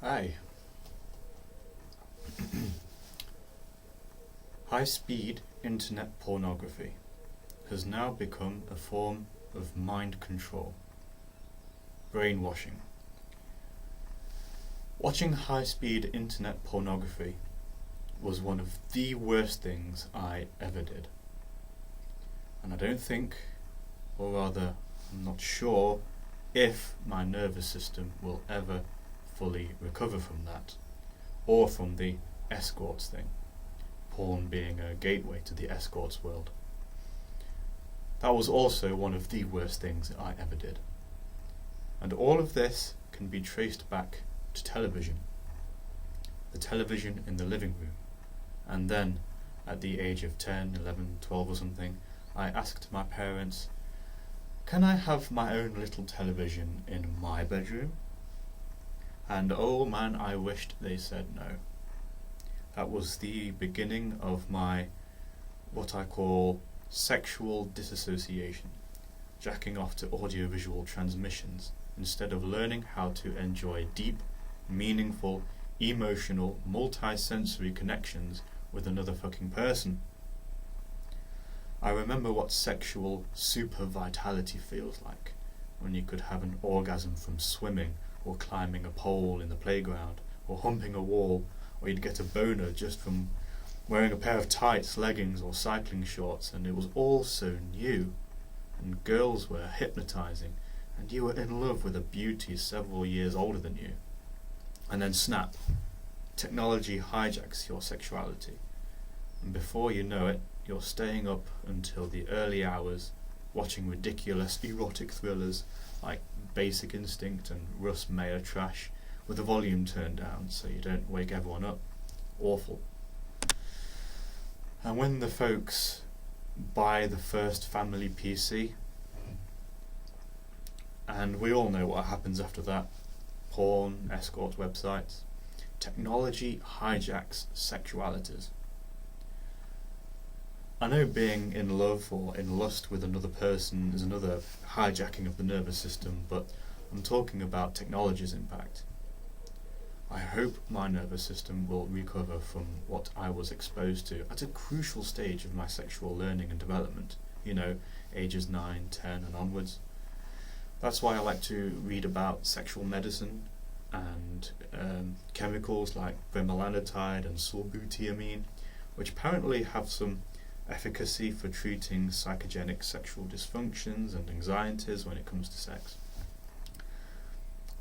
Okay. High-speed internet pornography has now become a form of mind control, brainwashing. Watching high-speed internet pornography was one of the worst things I ever did. And I don't think, or rather, I'm not sure if my nervous system will ever fully recover from that, or from the escorts thing, porn being a gateway to the escorts world. That was also one of the worst things I ever did. And all of this can be traced back to television. The television in the living room. And then, at the age of 10, 11, 12 or something, I asked my parents, can I have my own little television in my bedroom? And oh man, I wished they said no. That was the beginning of my, what I call, sexual disassociation, jacking off to audiovisual transmissions instead of learning how to enjoy deep, meaningful, emotional, multi-sensory connections with another fucking person. I remember what sexual super vitality feels like, when you could have an orgasm from swimming, or climbing a pole in the playground, or humping a wall, or you'd get a boner just from wearing a pair of tights, leggings, or cycling shorts, and it was all so new, and girls were hypnotizing, and you were in love with a beauty several years older than you. And then snap, technology hijacks your sexuality, and before you know it, you're staying up until the early hours, watching ridiculous erotic thrillers like Basic Instinct and Russ Meyer trash with the volume turned down so you don't wake everyone up. Awful. And when the folks buy the first family PC, and we all know what happens after that, porn, escort websites, technology hijacks sexualities. I know being in love or in lust with another person is another hijacking of the nervous system, but I'm talking about technology's impact. I hope my nervous system will recover from what I was exposed to at a crucial stage of my sexual learning and development, ages 9, 10 and onwards. That's why I like to read about sexual medicine and chemicals like bremelanotide and sulbutamine, which apparently have some efficacy for treating psychogenic sexual dysfunctions and anxieties when it comes to sex.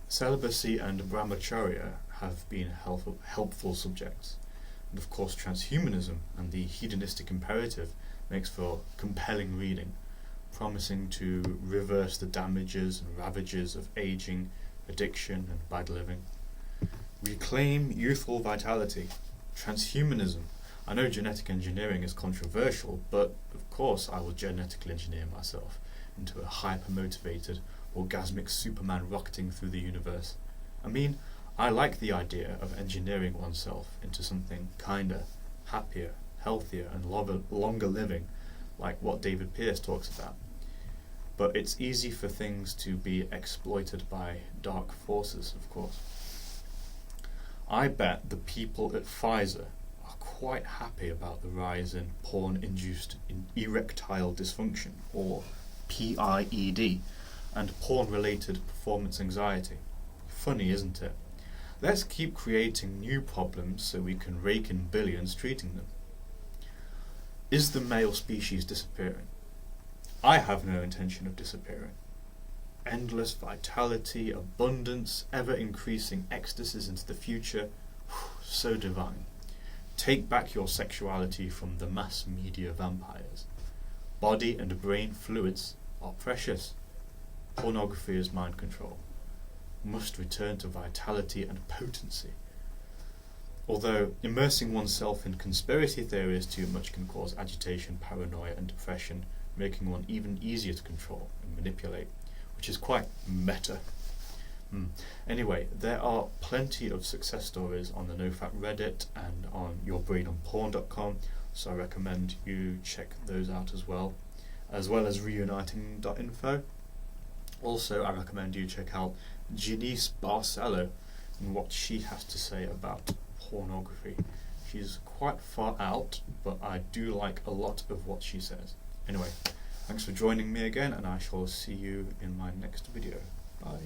Celibacy and brahmacharya have been helpful subjects, and of course transhumanism and the hedonistic imperative makes for compelling reading, promising to reverse the damages and ravages of aging, addiction and bad living. Reclaim youthful vitality. Transhumanism. I know genetic engineering is controversial, but of course I will genetically engineer myself into a hyper-motivated, orgasmic Superman rocketing through the universe. I mean, I like the idea of engineering oneself into something kinder, happier, healthier and longer living, like what David Pearce talks about. But it's easy for things to be exploited by dark forces, of course. I bet the people at Pfizer quite happy about the rise in porn-induced erectile dysfunction, or PIED, and porn-related performance anxiety. Funny, isn't it? Let's keep creating new problems so we can rake in billions treating them. Is the male species disappearing? I have no intention of disappearing. Endless vitality, abundance, ever-increasing ecstasies into the future, so divine. Take back your sexuality from the mass media vampires. Body and brain fluids are precious. Pornography is mind control. Must return to vitality and potency. Although immersing oneself in conspiracy theories too much can cause agitation, paranoia and depression, making one even easier to control and manipulate, which is quite meta. Anyway, there are plenty of success stories on the NoFap Reddit and on yourbrainonporn.com, so I recommend you check those out as well as reuniting.info. Also, I recommend you check out Janice Barcelo, and what she has to say about pornography. She's quite far out, but I do like a lot of what she says. Anyway, thanks for joining me again, and I shall see you in my next video. Bye.